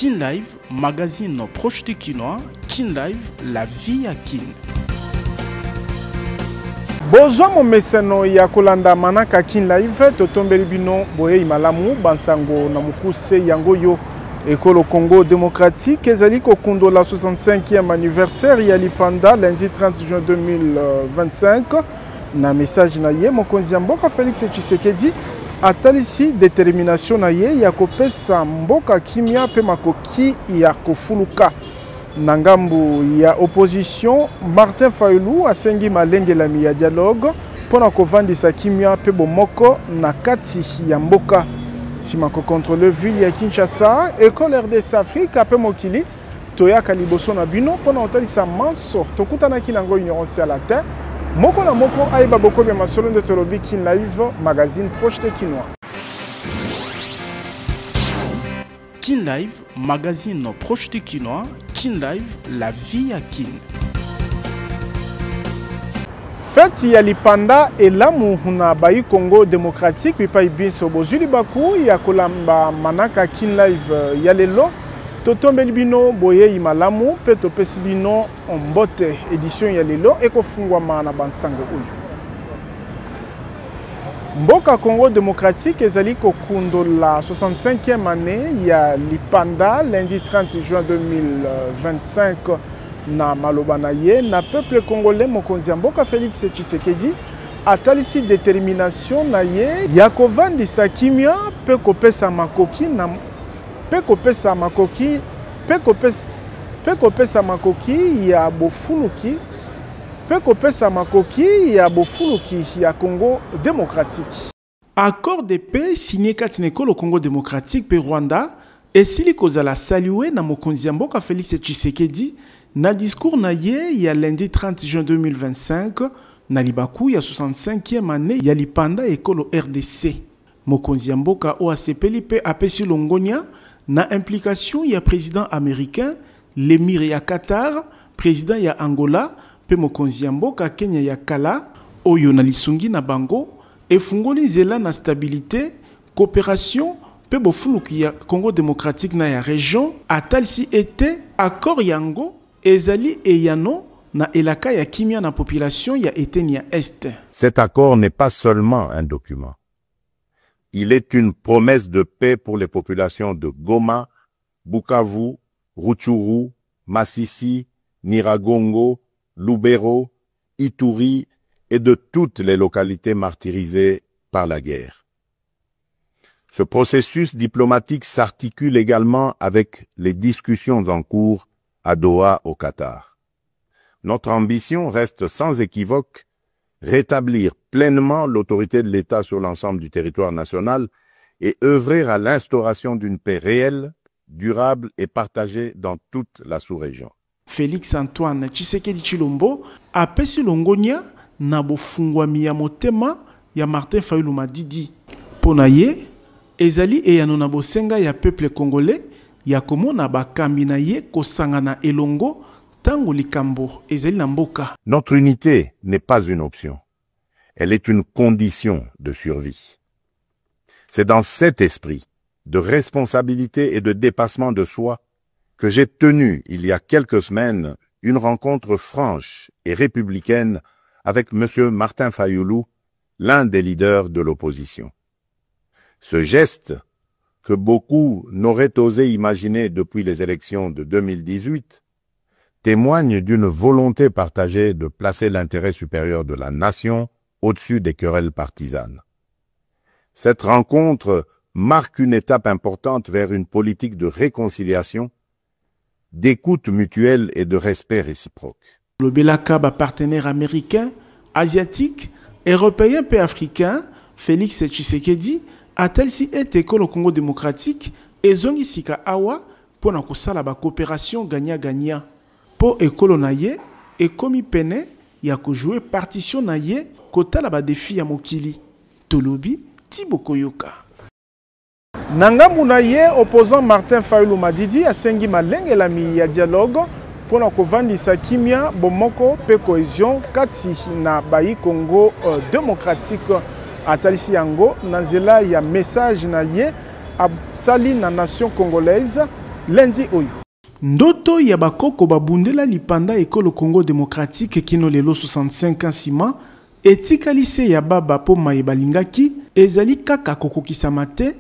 Kin Live, magazine proche du Kinois. Kin Live, la vie à Kin. Bonjour mon meseno ya kolanda manaka Kin Live totombeli bino boye imalamu bansango na mukuse yango yo ekolo Congo démocratique ezali kokundo la 65e anniversaire ya lipanda lundi 30 juin 2025 na message na ye mokonzi ya mboka Félix Tshisekedi atalisi détermination na ye ya kopesa mboka kimia pe makoki ya kofuluka. Nangambu ya opposition Martin Fayulu asengi malengelami ya dialogue pona kovandisa kimia pe bomoko na kati ya mboka sima ko contrôler ville ya Kinshasa école RDC Afrique pe mokili toyaka liboso na bino pona otalisa manso tokutana kinango ignorance à la terre moko na moko aiba boko ya masolo de tolobi Kin Live magazine proche de Kinois. Kin Live, magazine proche du Kinois. Kin Live, la vie à Kin. Fête ya lipanda elamu na bayi Congo démocratique pipa ibiso bozuli baku ya kolamba manaka Kin Live ya lelo totombeli bino boye imalamu pe topesi bino mbote édition ya lelo ekofungwa na bansango oyo. Mboka Congo démocratique ezali kokundo la 65e année ya lipanda lundi 30 juin 2025 na maloba na ye na peuple congolais mokonzi ya mboka Félix Tshisekedi atalisi détermination na ye ya kovandisa kimia pe kopesa makoki na pe kopesa makoki ya bofuluki ya bofuluki ya Congo démocratique. Accord de paix signé katineko le Congo démocratique pe Rwanda esili kozala salué na mokonzi ya mboka Félix Tshisekedi na discours na ye ya lundi 30 juin 2025 na libaku ya 65e année ya lipanda ekolo RDC. Mokonzi ya mboka oasepeli pe apesi longonia na implication ya président américain, l'émir ya Qatar, président ya Angola, pe mokonzi ya mboka Kenya ya kala oyo na lisungi na bango efungoli zela na stabilité coopération pe bofuluki ya Congo démocratique na ya région atalisi ete accord yango ezali eyano na elaka ya kimia na population ya Etenia Est. Cet accord n'est pas seulement un document. Il est une promesse de paix pour les populations de Goma, Bukavu, Rutshuru, Masisi, Nyiragongo, Lubero, Ituri et de toutes les localités martyrisées par la guerre. Ce processus diplomatique s'articule également avec les discussions en cours à Doha au Qatar. Notre ambition reste sans équivoque rétablir pleinement l'autorité de l'État sur l'ensemble du territoire national et œuvrer à l'instauration d'une paix réelle, durable et partagée dans toute la sous-région. Félix Antoine Tshisekedi Tshilombo apesi longonia na bofungwami ya motema ya Martin Fayulu Madidi. Pona ye, ezali eyano na bosenga ya peuple congolais ya komona bakambi na ye kosangana elongo tango likambo ezali na mboka. Notre unité n'est pas une option. Elle est une condition de survie. C'est dans cet esprit de responsabilité et de dépassement de soi que j'ai tenu, il y a quelques semaines, une rencontre franche et républicaine avec M. Martin Fayulu, l'un des leaders de l'opposition. Ce geste, que beaucoup n'auraient osé imaginer depuis les élections de 2018, témoigne d'une volonté partagée de placer l'intérêt supérieur de la nation au-dessus des querelles partisanes. Cette rencontre marque une étape importante vers une politique de réconciliation, d'écoute mutuelle et de respect réciproque. Le Belakaba, partenaire américain, asiatique, européen et africain, Félix Tshisekedi, a-t-il si été que le Congo démocratique et zongi sika awa pour na kosala ba coopération gagnant-gagnant. Po ekolo na ye et komi pene ya ko jouer partition na ye kotala ba défi ya mokili. Tolobi Tibokoyoka. Nangambu na ye opposant Martin Fayulu Madidi asengi malengelami ya dialogue pona kovandisa kimia bomoko pe cohésion kati na bayi Congo démocratique atalisi yango na nzela ya message na ye absali na nation congolaise lundi oyo. Ndoto ya bakoko babundela lipanda ekolo Congo démocratique kino lelo 65 ans sima etikali se ya baba po mayeba lingaki ezali kaka kokokisama te,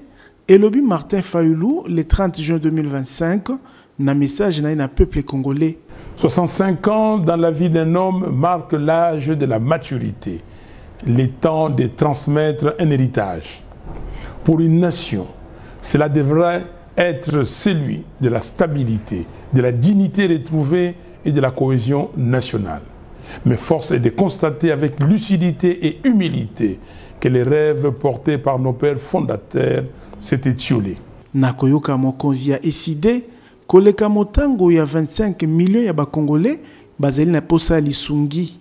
elobi Martin Fayulu le 30 juin 2025 na message na peuple congolais. 65 ans dans la vie d'un homme marque l'âge de la maturité, le temps de transmettre un héritage. Pour une nation, cela devrait être celui de la stabilité, de la dignité retrouvée et de la cohésion nationale. Mais force est de constater avec lucidité et humilité que les rêves portés par nos pères fondateurs s'étaient étiolés. Nakoyoka mokonzi a eside koleka motango ya 25 millions ya bakongolais bazali na posa lisungi,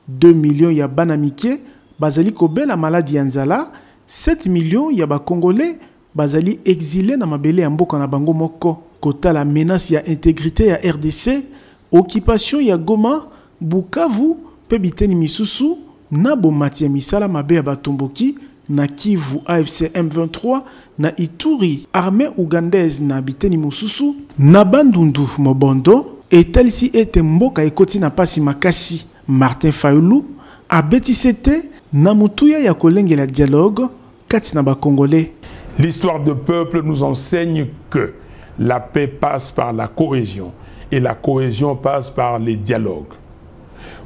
2 millions ya banamike bazali kobela maladie ya nzala, 7 millions ya bakongolais bazali exilé na mabele ya mboka na bango moko. Kota la menace ya intégrité ya RDC, occupation ya Goma, Bukavu, pe biteni misusu, na bomati ya misala mabe ya batomboki, na Kivu AFC M23, na Ituri, armée ougandaise na biteni mususu, na Bandundu Mobondo, etalisi ete mboka ekoti na pasi makasi. Martin Fayulu abetisete na mutuya ya kolengela dialogue kati na bakongolais. L'histoire de peuple nous enseigne que la paix passe par la cohésion et la cohésion passe par les dialogues.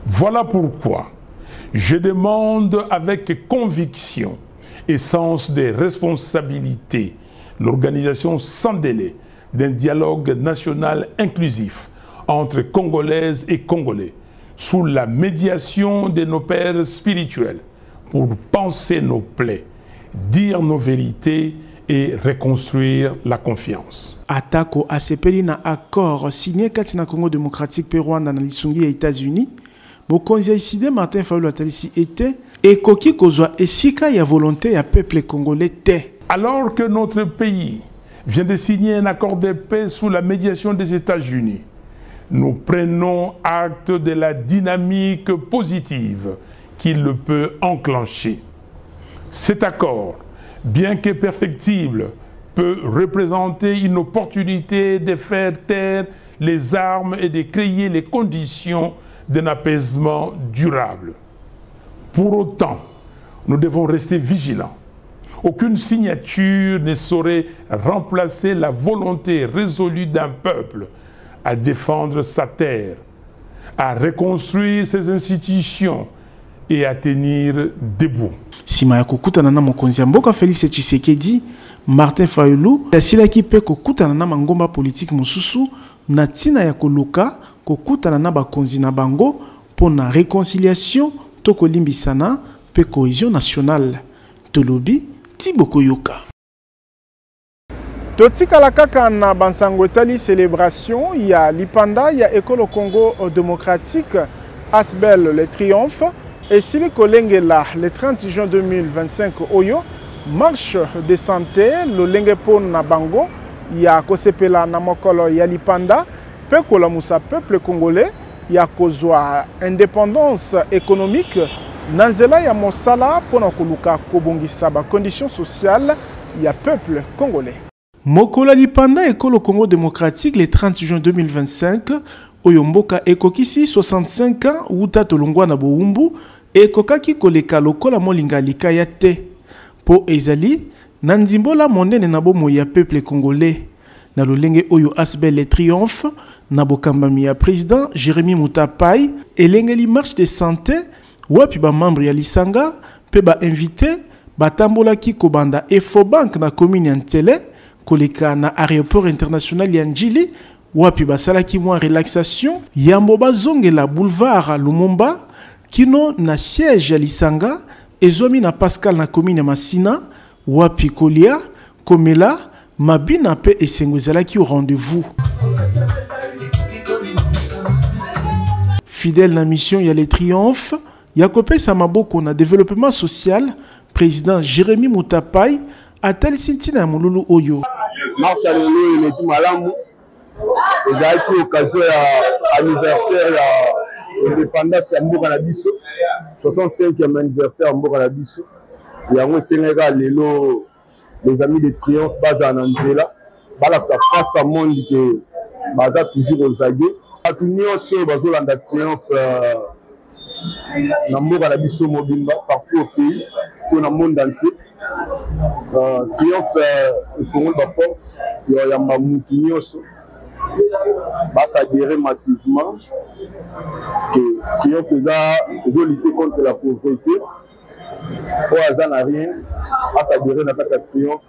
Voilà pourquoi je demande avec conviction et sens des responsabilités l'organisation sans délai d'un dialogue national inclusif entre Congolaises et Congolais sous la médiation de nos pères spirituels pour penser nos plaies, dire nos vérités et reconstruire la confiance. Atako asepeli na accord signé kati na Congo démocratique pe Rwanda na lisungi ya États-Unis. Mokonzi ya iside Martin Fayulu atalisi ete ekoki kozwa esika ya volonté ya peuple congolais te. Alors que notre pays vient de signer un accord de paix sous la médiation des États-Unis, nous prenons acte de la dynamique positive qu'il peut enclencher. Cet accord, bien que perfectible, peut représenter une opportunité de faire taire les armes et de créer les conditions d'un apaisement durable. Pour autant, nous devons rester vigilants. Aucune signature ne saurait remplacer la volonté résolue d'un peuple à défendre sa terre, à reconstruire ses institutions et à tenir debout. Sima ya kokutana na mokonzi ya mboka Félix Tshisekedi, Martin Fayulu asilaki pe kokutana na mangomba politique mususu na tina ya koluka kokutana na bakonzi na bango pour na réconciliation to kolimbisana pe cohésion nationale. Tolobi Tiboko Yoka. Totikala kaka na bansango etali célébration ya lipanda ya ekolo Congo démocratique Asbel le triomphe et sili kolengela le 30 juin 2025 oyo marche de santé lolenge pon na bango ya kosepela na mokolo ya lipanda pe kolamusa peuple congolais ya kozwa indépendance économique na nzela ya mosala pona koluka kobongisa ba conditions sociales ya peuple congolais. Mokola lipanda ekolo Congo démocratique le 30 juin 2025 oyo mboka ekokisi 65 ans uta tolongwa na boumbu ekokaki koleka lokola molinga likaya te po ezali na ndimbola monene na bomo ya peuple congolais na lolenge oyo Asbel le triomphe na bokambami ya président Jérémy Moutapai elengeli marche de santé wapi ba membre ya lisanga pe ba invité batambolaki kobanda Efobank na commune ya Ntele koleka na aéroport international ya Njili wapi basalaki mwa relaxation yambo bazongela boulevard Lumumba kino na siège ya lisanga ezomi na Pascal na commune ya Masina wapi kolia komela mabina pe esengo ezalaki au rendez-vous. Fidèle na mission ya les triomphes ya kopesa maboko na développement social, président Jérémy Moutapai atal sintina ya mululu oyo. Marche lelo eleki malamu ezalaki occasion ya anniversaire ya indépendance ya mboka na biso 65e anniversaire ya mboka na biso yango esengaka lelo les amis de triomphe baza na nzela balakisa face à monde que baza toujours aux aguets. Bato nyonso bazolanda triomphe na mboka na biso mobimba partout au pays to na monde entier. Triomphe efongoli baporte ya bamutu nyonso basadhérer massivement que Triomphe ezolite contre la pauvreté oyo aza na rien asadhérer na kati ya Triomphe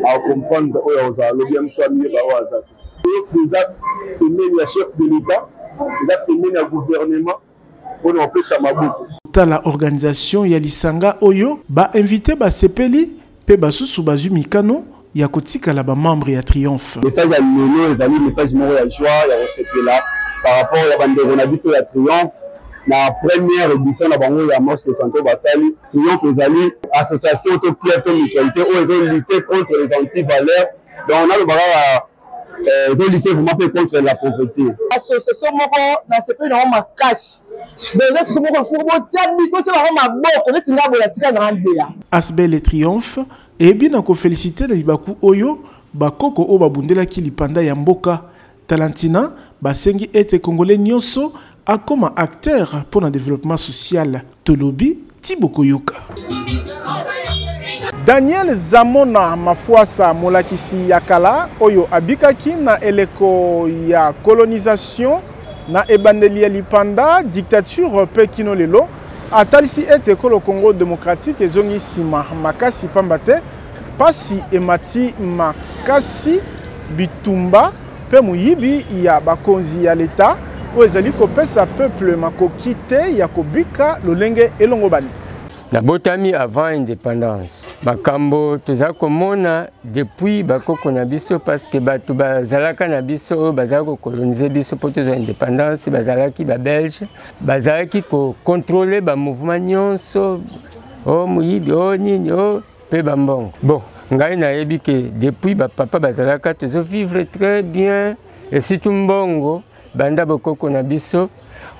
acomprendre oyo ozala lobi ya miso amiyeba oyo aza te. Triomphe eza pembeni ya chef de l'État, eza pembeni ya gouvernement mpona opesa maboko. La organisation ya lisanga oyo ba invité ba sepeli pe basusu bazwi mikano ya kotikala ba membre ya Triomphe. Message ya lelo ezali message moko ya joie ya kosepela par rapport ya bandeko na biso ya Triomphe na première édition na bango ya marche de Fanto basali. Triomphe ezali association to pierre to mutualité oyo ezolite contre les anti-valeurs, donc on a le bara ezolite vraiment pe contre la pauvreté. Association moko na sepeli na makasi Asbel et Triomphe et bien encore féliciter les Libaku Oyo bakoko o babundela ki lipanda ya mboka Talentina basengi ete congolais nyonso a comme acteur pour le développement social Tolobi Tiboko Yoka. Daniel Zamona Mafuasa Molakisi Yakala Oyo abikaki na eleko ya colonisation na ebandeli ya lipanda dictature pe kino lelo atalisi ete ko le Congo démocratique ezongi sima makasi pambate pasi emati makasi bitumba pe muyibi ya bakonzi ya leta o ezali kopesa peuple makoki te ya kobika lolenge elongo bali. La botami avant indépendance. Makambo toza komona depuis bakoko na biso parce que batu bazalaka na biso bazalaka coloniser biso pour toza indépendance bazalaki ba belge bazalaki ko contrôler ba mouvement nyonso o muyibi o nini o pe bambongo. Bon, ngai na yebi que depuis ba papa bazalaka tozo vivre très bien et si tumbongo banda bakoko na biso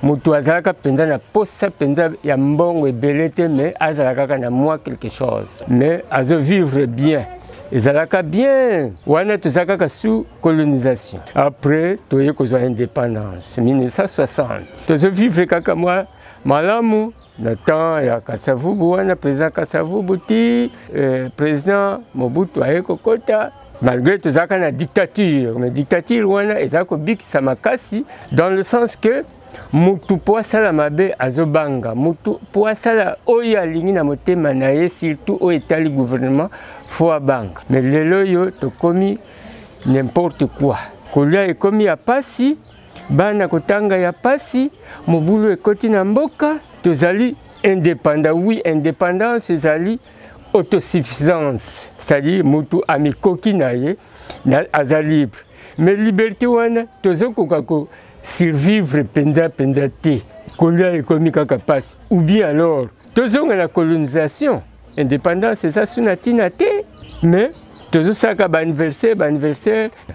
mutu azalaka penza na posa penza ya mbongo ebele te mais azalaka na moi quelque chose mais azo vivre bien ezalaka bien wana tozalaka sous colonisation après toye kozwa indépendance 1960 tozo vivre kaka moi malamu na temps ya Kasavubu wana président Kasavubu ti président Mobutu aye kokota malgré tozalaka na dictature mais dictature wana ezalaka bikisa makasi dans le sens que mutu po asala mabe azobanga mutu po asala oyo alingi na motema na ye surtout oyo etali gouvernement fo abanga mais lelo yo tokomi n'importe quoi kolia ekomi ya pasi bana kotanga ya pasi mobulu ekoti na mboka tozali indépendant oui indépendance ezali autosuffisance c'est-à-dire mutu amikoki na ye na aza libre mais liberté wana tozokoka ko survivre penza te kolia ekomi kaka pasi ou bien alors tozonga la colonisation indépendance c'est ça suna tina te mais tozosaka ba anniversaire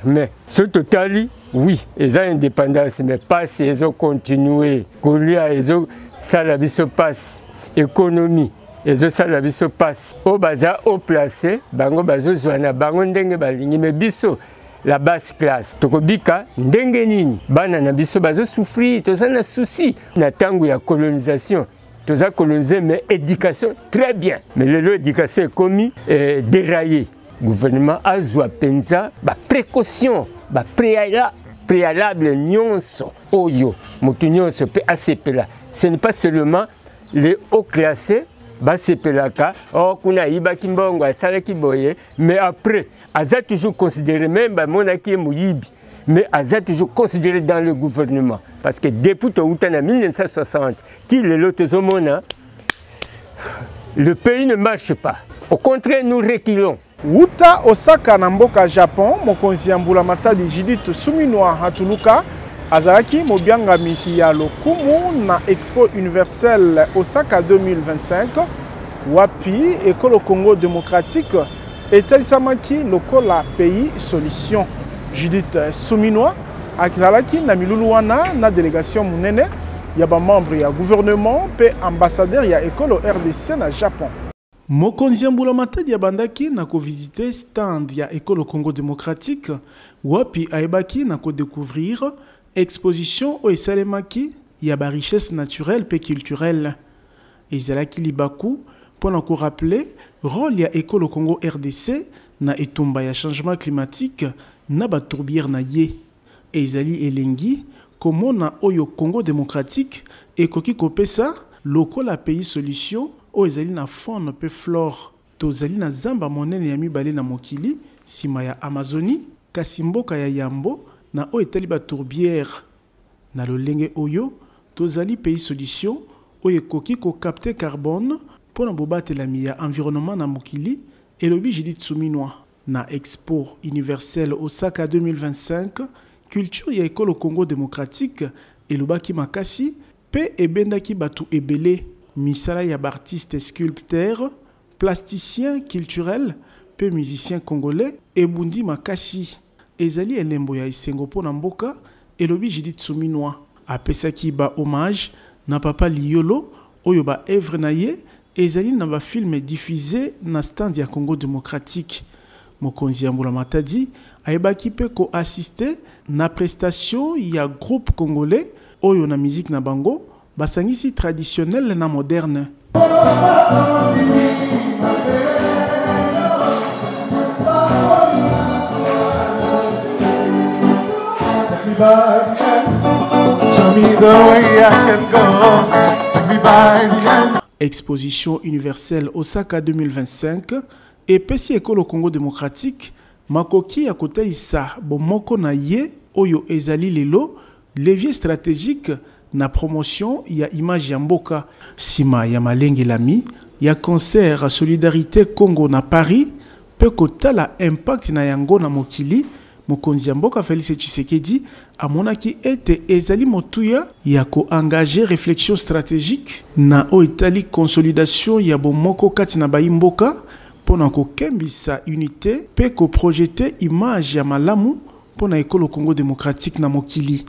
mais ce totali oui eza indépendance mais pasi ezo continuer kolia ezo sala biso pasi économie ezo sala biso pasi o baza au placé bango bazozwa na bango ndenge balingi mais biso la basse classe tokobika ndenge nini bana na biso bazo souffrir toza na souci na tango ya colonisation toza coloniser mais éducation très bien mais lelo éducation commis déraillé gouvernement azwa penza ba précaution ba préalable nyonso oyo mutu nyonso pe asepela ce n'est pas seulement les hauts classés basepelaka oh kuna ibaki mbongo asalaki boye mais après aza toujours considéré même monaki muyibi mais aza toujours considéré dans le gouvernement parce que depuis en 1960 qui le lotezomona le pays ne marche pas au contraire nous reculons. Wuta Osaka na mboka Japon mokonzi ya mbula matadi Judith Suminwa Hatuluka azalaki mobiangami ya lokumu na Expo universelle Osaka 2025 wapi ekolo Congo démocratique etalisamaki lokola pays solution. Judith Suminwa akizalaki na milulu wana na délégation munene ya ba membre ya gouvernement pe ambassadeur ya ekolo RDC na Japon. Mokonzi Mbula Matadi abandaki na ko visiter stand ya École Congo démocratique wapi aibaki na ko découvrir exposition o esalemaki ya ba richesse naturelle pe culturelle. Ezalaki libaku pour ko rappeler rôle ya École Congo RDC na etumba ya changement climatique na ba tourbière na ye. Ezali elengi komona oyo Congo démocratique ekoki kopesa lokola pays solution o ezali na faune pe flore. Tozali na zamba monene ya mibale na mokili sima ya Amazonie kasi mboka ya Yambo na o etali ba tourbière. Na lolenge oyo tozali pays solution o ekoki ko capter carbone pona bobatelami ya environnement na mokili elobi Judith Suminwa. Na Expo universelle Osaka 2025 culture ya École Congo démocratique elobaki makasi pe ebendaki batu ebele misala ya artiste sculpteur plasticien culturel pe musicien congolais ebundi makasi ezali elembo ya esengo pona mboka elobi Judith Suminwa. Apesaki ba hommage na papa Liolo oyo ba œuvre na ye ezali na ba film diffusé na stand ya Congo démocratique. Mokonzi Mbula Matadi aibaki pe ko assister na prestation ya groupe congolais oyo na musique na bango basangisi traditionnel na moderne. Exposition universelle Osaka 2025 et pesi École Congo démocratique makoki ya kotaisa bomoko na ye oyo ezali lelo levier stratégique na promotion ya image ya mboka sima ya malenge lami ya concert Solidarité Congo na Paris pe kotala impact na yango na mokili. Mokonzi mboka Félix Tshisekedi amonaki ete ezali motuya ya ko engager réflexion stratégique na o itali consolidation ya bomoko kati na bayi mboka pona ko kembisa unité pe ko projeter image ya malamu pona École Congo démocratique na mokili.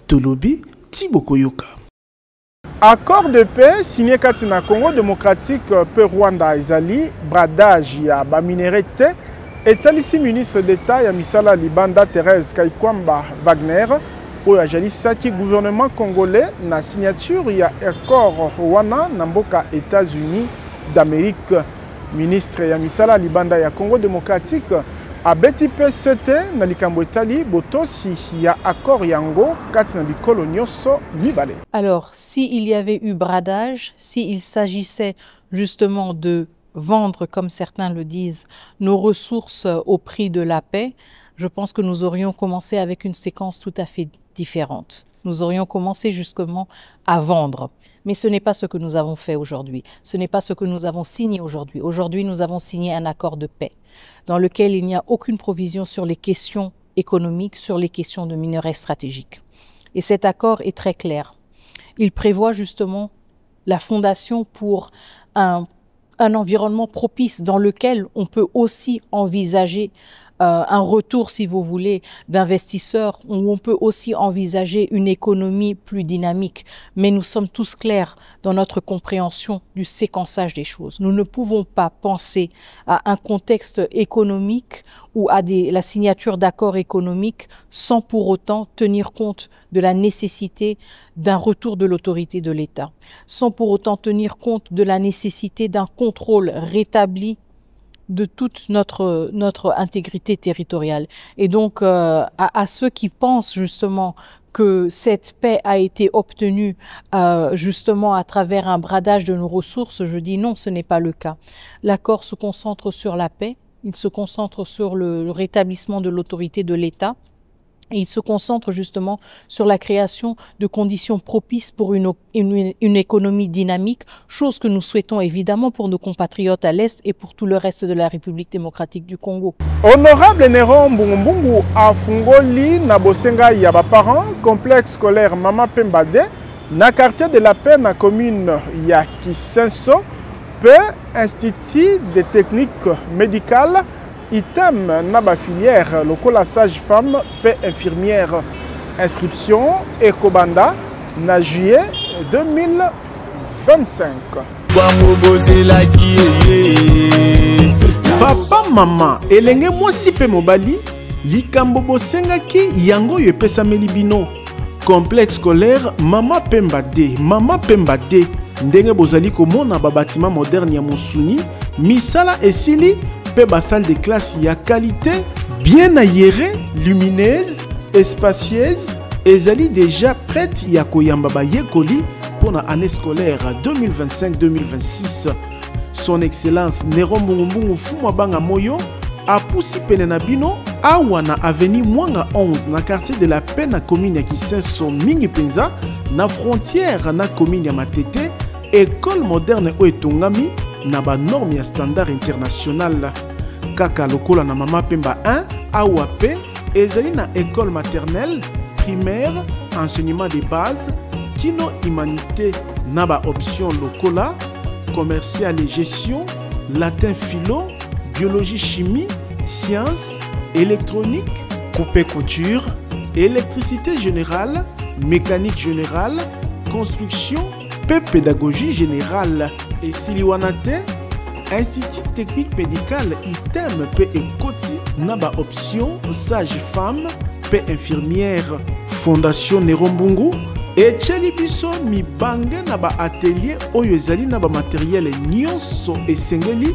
Tolobi Tiboko Yoka. Accord de paix signé kati na Congo démocratique pe Rwanda ezali bradage ya ba minerais etalisi ministre d'État ya misala libanda Thérèse Kaikwamba Wagner oyo ajalisaki gouvernement congolais na signature ya accord wana na mboka États-Unis d'Amérique. Ministre ya misala libanda ya Congo démocratique abeti pe sete na likambo etali botosi ya accord yango kati na bikolo nyonso mibale. Alors, s'il y avait eu bradage, s'il s'agissait justement de vendre, comme certains le disent, nos ressources au prix de la paix, je pense que nous aurions commencé avec une séquence tout à fait différente. Nous aurions commencé justement à vendre. Mais ce n'est pas ce que nous avons fait aujourd'hui. Ce n'est pas ce que nous avons signé aujourd'hui. Aujourd'hui, nous avons signé un accord de paix dans lequel il n'y a aucune provision sur les questions économiques, sur les questions de minerais stratégiques. Et cet accord est très clair. Il prévoit justement la fondation pour un environnement propice dans lequel on peut aussi envisager un retour, si vous voulez, d'investisseurs, où on peut aussi envisager une économie plus dynamique. Mais nous sommes tous clairs dans notre compréhension du séquençage des choses. Nous ne pouvons pas penser à un contexte économique ou à la signature d'accords économiques sans pour autant tenir compte de la nécessité d'un retour de l'autorité de l'État, sans pour autant tenir compte de la nécessité d'un contrôle rétabli de toute notre intégrité territoriale. Et donc, à ceux qui pensent justement que cette paix a été obtenue justement à travers un bradage de nos ressources, je dis non, ce n'est pas le cas. L'accord se concentre sur la paix, il se concentre sur le rétablissement de l'autorité de l'État, et il se concentre justement sur la création de conditions propices pour une économie dynamique, chose que nous souhaitons évidemment pour nos compatriotes à l'Est et pour tout le reste de la République démocratique du Congo. Honorable Néron Mbungu a fungoli na bosenga ya parents complexe scolaire Mama Pembade na quartier de la paix na commune ya Kisenso pe institut de techniques médicales item na ba filière lokola sage-femme pe infirmière. Inscription Ekobanda na juillet 2025. Papa mama elenge mwasi pe mobali likambo bosengaki yango yo epesameli bino. Complexe scolaire Mama Pemba D. Mama Pemba D. Ndenge bozali komona ba bâtiment moderne ya Mosuni, misala esili pe ba salle de classe ya qualité, bien aérée, lumineuse, spacieuse, ezali déjà prête ya koyamba ba yekoli pour la année scolaire 2025-2026. Son excellence Nero Mbungu Fumabanga Moyo a poussé Penenabino awa na avenue Mwanga 11 na quartier de la Paix na commune ya Kisenso Mingi Penza na frontière na commune ya Matete, école moderne o etongami na ba norme ya standard international. Kaka lokola na Mama Pemba 1 awa pe ezali na école maternelle, primaire, enseignement de base, kino humanité na ba option lokola, commercial et gestion, latin philo, biologie chimie, sciences, électronique, coupé couture, électricité générale, mécanique générale, construction, pédagogie générale et siliwanate, institut technique médical item pe ekoti naba option sage-femme pe infirmière. Fondation Nerombungu et Biso mibange na ba atelier oyo ezali na ba matériel nyonso esengeli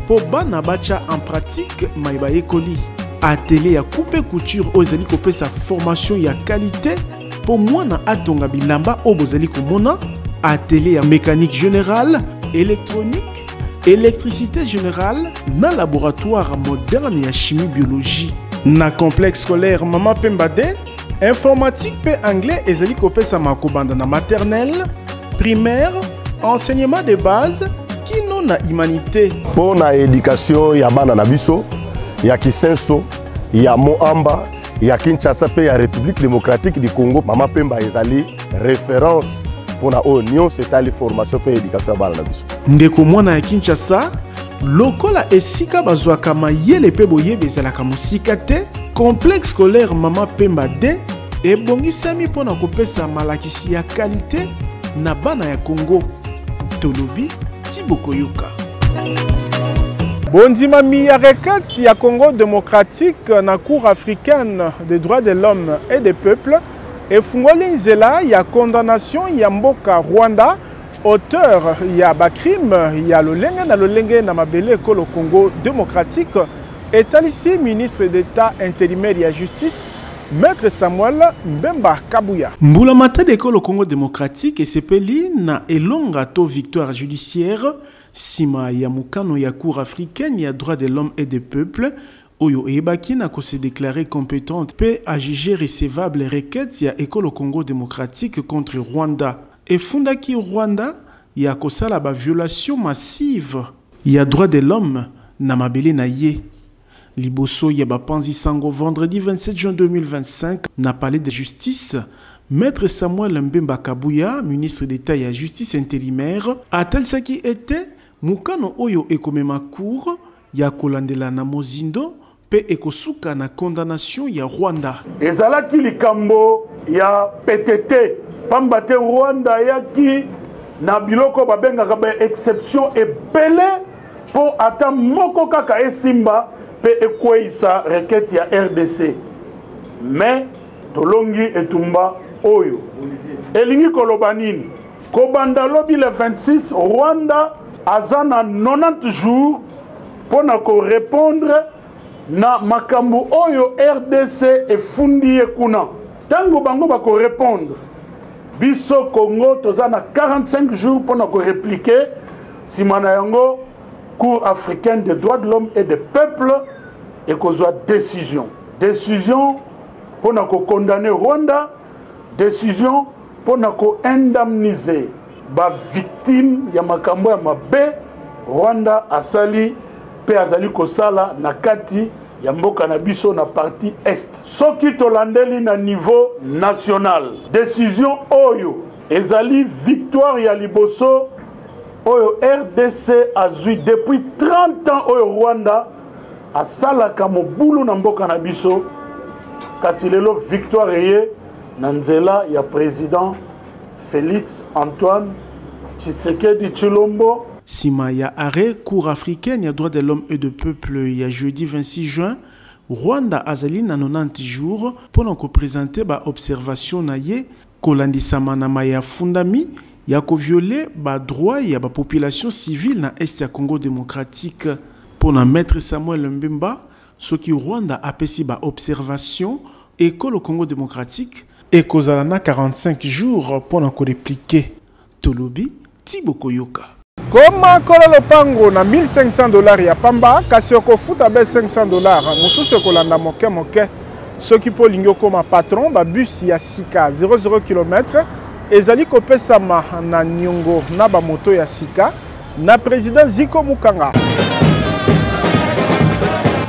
po bana bacha en pratique maiba ekoli. Atelier ya coupe couture oyo ezali kopesa formation ya qualité po mwana atonga bilamba oyo bozali komona. Atelier ya mécanique générale, électronique, électricité générale na laboratoire moderne ya chimie biologie. Na complexe scolaire Mama Pemba D, informatique pe anglais ezali kopesa makobanda na maternelle, primaire, enseignement de base, kino na humanité. Pour na éducation ya bana na biso, ya Kisenso, ya Moamba, ya Kinshasa pe ya République démocratique du Congo, Mama Pemba ezali référence pour na union c'est la formation pe éducation ya bana na biso. Ndeko mwana ya Kinshasa, lokola esika bazwaka mayele pe boyebe ezalaka mosika te, complexe scolaire Mama Pemba D ebongisami mpona kopesa malakisi ya qualité na bana ya Congo. Tolobi Tibokoyoka. Bondimami ya requête ya Congo démocratique na Cour africaine des droits de l'homme et des peuples efungoli nzela ya condamnation ya mboka Rwanda auteur ya bacrime ya lolenge na mabele ko le Congo démocratique etalisi ministre d'État intérimaire ya justice Maître Samuel Mbemba Kabuya. Mbula matade ko le Congo démocratique esepeli na elonga to victoire judiciaire sima ya mukano ya Cour africaine ya droits de l'homme et des peuples oyo ebaki na ko se déclarer compétente pe à juger recevable requête ya école Congo démocratique contre Rwanda. Et fondaki Rwanda ya kosala ba violation massive ya droits de l'homme na mabele na ye. Liboso ya bapanzi sango vendredi 27 juin 2025 na palais de justice, Maître Samuel Mbemba Kabuya, ministre d'État ya justice intérimaire, a-t-elle ce qui était mukano oyo ekomema cour ya kolandela na mozindo pe ekosuka na condamnation ya Rwanda. Ezalaki likambo ya PTT pambate Rwanda yaki na biloko babengaka ba exception ebele po ata moko kaka esimba pe ekweisa requête ya RDC. Mais tolongi etumba oyo elingi koloba nini kobanda lobi le 26 Rwanda azana 90 jours pona ko répondre na makambo oyo RDC efundi ekuna tango bango ba ko répondre biso Congo tozana 45 jours pona ko répliquer simana yango Cour africaine des droits de l'homme et des peuples et kozwa décision pona ko condamner Rwanda, décision pona ko indemniser ba victime ya makambo ya mabe Rwanda asali pe azali kosala na kati ya mboka na biso na partie est. Soki tolandeli na niveau national, décision oyo ezali victoire ya liboso oyo RDC azui depuis 30 ans oyo Rwanda asalaka mobulu na mboka na biso kasi lelo victoire ye na nzela ya président Félix Antoine Tshisekedi Tshilombo. Sima ya arrêt cour africaine ya droit de l'homme et de peuple ya jeudi 26 juin, Rwanda azali na 90 jours pour nous présenter ba observation na ye kolandisama na maya fundami ya ko violer ba droit ya ba population civile na est ya Congo démocratique pour na maître Samuel Mbemba ce qui Rwanda apesi ba observation école au Congo démocratique et kozala na 45 jours pour nous répliquer Tolobi Tiboko Yoka. Koma kola lopango na $1,500 ya pamba kasi okofuta be $500 mosusu kolanda moke moke soki po lingi okoma patron ba bus ya sika 00 km ezali kopesama na nyongo na ba moto ya sika na président Ziko Mukanga.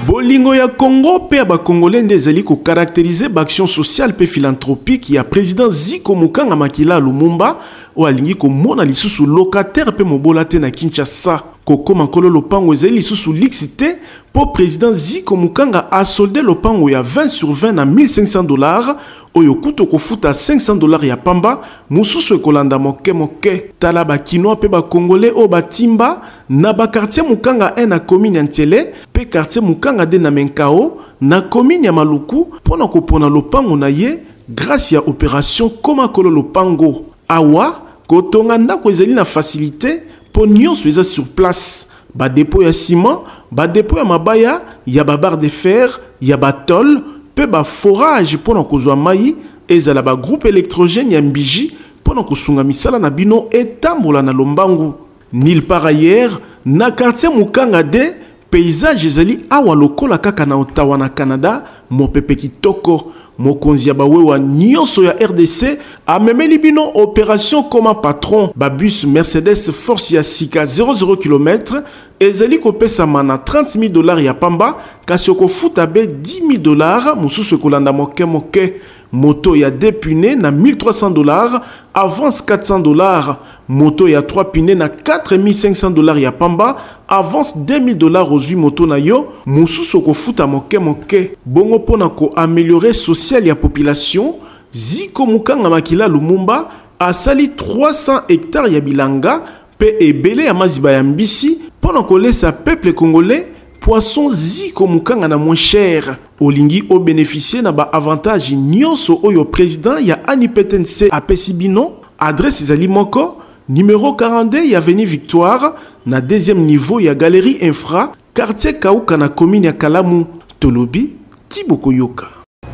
Bolingo ya Congo pe ba Congolais ndezali ko caractériser ba action sociale pe philanthropique ya président Ziko Mukanga makila Lumumba o alingi ko mona lisusu locataire pe mobola te na Kinshasa koko makolo lopango ezali lisusu lixité pour président Ziko Mukanga a soldé lopango ya 20 sur 20 na $1,500 oyo kuto ko futa $500 ya pamba mususu kolanda moke moke tala ba kinois pe ba Congolais o batimba na ba quartier Mukanga na commune Ntele pe quartier Mukanga de na Menkao na commune ya Maluku pona ko pona lopango na ye grâce ya opération koma kolo lopango awa kotonga ndako ezali na facilité pour nyonso eza sur place ba dépôt ya ciment ba dépôt ya mabaya ya ba barre de fer ya ba tol pe ba forage pour na kozwa mai ezala ba groupe électrogène ya mbiji pour na kosunga misala na bino etambola na lombangu nil par ailleurs na quartier Mukanga de paysage ezali awa lokola kaka na Ottawa na Canada mopepe kitoko mokonzi ya bawewa nyonso ya RDC amemeli bino opération comme patron ba bus Mercedes Force ya sika 00 km ezali kopesama na $30,000 ya pamba kasi okofuta be $10,000 mususu kolanda moke moke moto ya 2 pneus na $1,300 avance $400 moto ya 3 pneus na $4,500 ya pamba avance $2,000 aux moto na yo mususu kofuta moke moke bongo pona ko améliorer social ya population Ziko Mukanga makila Lumumba asali 300 hectares ya bilanga pe ebele ya maziba ya mbisi pona ko laissa peuple congolais poisson Ziko Mukanga na moins cher olingi o bénéficier na ba avantage nyonso oyo président ya ANIPTNC apesi bino adresse ezali moko numéro 42 ya avenue Victoire na deuxième niveau ya galerie infra quartier Kauka na commune ya Kalamu Tolobi Tiboko Yoka.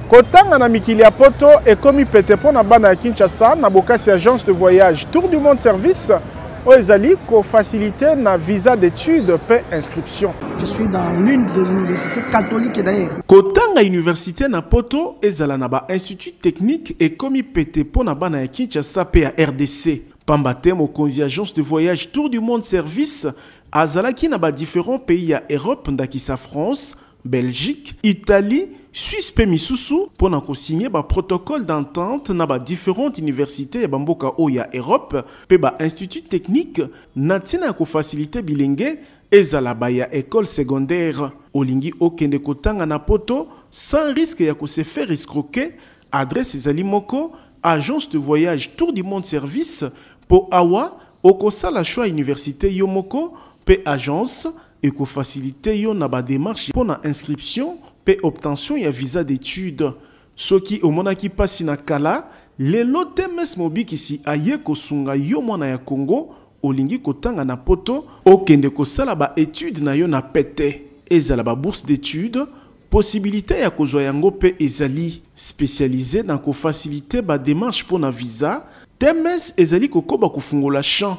Kotanga na mikili ya poto ekomi pete pona bana ya Kinshasa na bokasi agence de voyage Tour du Monde Service o ezali ko faciliter na visa d'études pe inscription. Je suis dans l'une des universités catholiques d'ailleurs. Kotanga université na poto ezala na ba institut technique ekomi pete pona bana ya Kinshasa pe ya RDC. Pambate mokonzi agence de voyage Tour du Monde Service azalaki na ba différents pays ya Europe ndakisa France, Belgique, Italie, Suisse pe misusu pona ko signer ba protocole d'entente na ba différentes universités ya bamboka o ya Europe pe ba institut technique na tina ko faciliter bilenge ezala ba ya école secondaire olingi okende kotanga na poto sans risque ya ko se faire escroquer adresse ezali moko agence de voyage Tour du Monde Service po awa okosala choix université yo moko pe agence eko faciliter yo na ba démarche pona inscription pe obtention ya visa d'études soki omonaki pasi na kala lelo temes mobiki si aye kosunga yo mwana ya Congo olingi kotanga na poto okende kosala ba études na yo na pete ezala ba bourse d'études possibilité ya kozwa yango pe ezali spécialisé na ko faciliter ba démarche pona visa temes ezali kokoba kofungola champ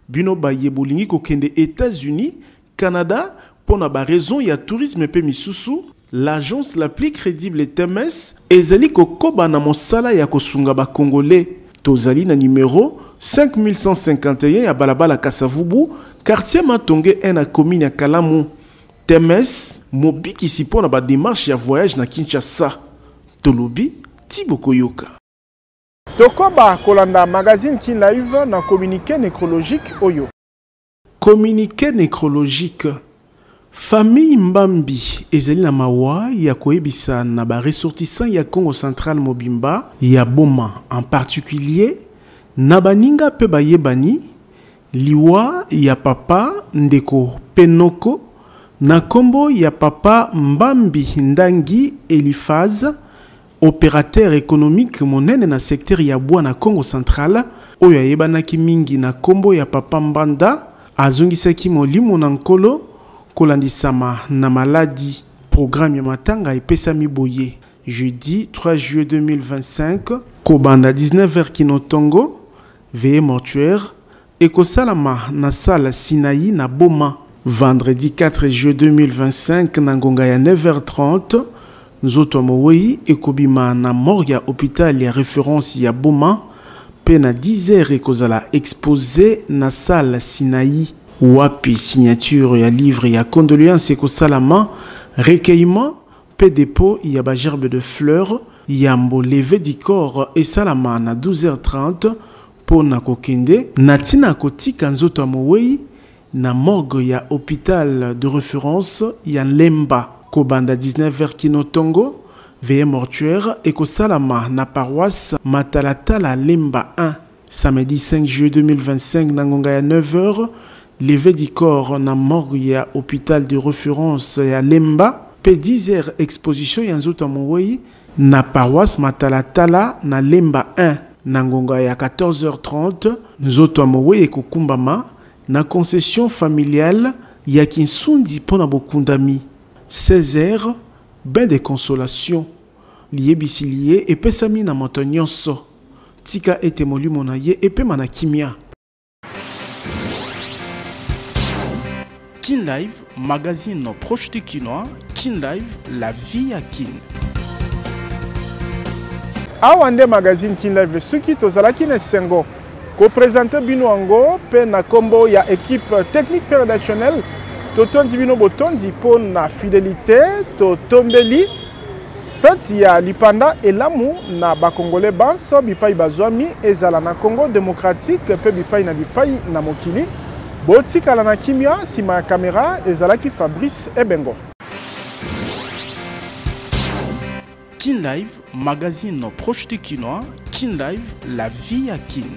bino ba yebolingi kokende États-Unis Canada pona ba raison ya tourisme pe misusu l'agence la plus crédible TMS ezali kokoba na mosala ya kosunga ba congolais tozali na numéro 5151 ya balabala Kasavubu quartier Matonge na commune ya Kalamu TMS mobikisi pona ba démarche ya voyage na Kinshasa Tolobi Tiboko Yoka. Tokoba kolanda magazine Kin Live na communiqué nécrologique oyo. Communiqué nécrologique. Famille Mbambi ezali na mawa ya koyebisa na ba ressortissant ya Congo Central Mobimba ya Boma en particulier na baninga pe bayebani liwa ya papa Ndeko Penoko na kombo ya papa Mbambi Ndangi Elifaz, opérateur économique monene na secteur ya bois na Congo central, oyo ayebanaki mingi na kombo ya papa Mbanda, azongisaki molimo na nkolo kolandisama na maladi. Programme ya matanga epesami boye. Jeudi 3 juillet 2025, kobanda 19h Kinotongo, veillée mortuaire, ekosalama na salle Sinaï na Boma. Vendredi 4 juillet 2025, na ngonga ya 9h30, nzoto mowei ekobima na morgue ya hôpital ya référence ya Boma, pe na 10h ekozala exposé na salle Sinaï. Wapi signature ya livre ya condoléances ekosalama, recueillement, pe dépôt ya ba gerbe de fleurs, yambo levé du corps et salama na 12h30 pour na kokende natina kotika nzoto mowei na morgue ya hôpital de référence ya Lemba. Kobanda 19h Kinotongo, veillée mortuaire ekosalama na paroisse Matalatala Lemba 1. Samedi 5 juillet 2025 na ngonga ya 9h, levé du corps na morgue ya hôpital de référence ya Lemba. Pe 10h exposition ya nzoto mowei na paroisse Matalatala na Lemba 1. Na ngonga ya 14h30 nzoto mowei ekokumbama na concession familiale ya Kinsundi pona bokundami. 16h bain de consolation lié bisilié et pesami na montanyonso tika ete molimo na ye epe mana kimia. Kin Live, magazine proche de Kinois. Kin Live, la vie à Kin. Awande magazine Kin Live, suki tozalaki na sengo ko présenter bino ango pe na kombo ya équipe technique rédactionnelle totondi bino botondi po na fidélité to tombeli fête ya lipanda elamu na bakongolais banso bipai bazwami ezala na Congo démocratique pe bipai na mokili. Botikala na kimia sima ya caméra ezalaki Fabrice Ebengo. Kin Live, magazine proche de Kinois. Kin Live, la vie à Kin.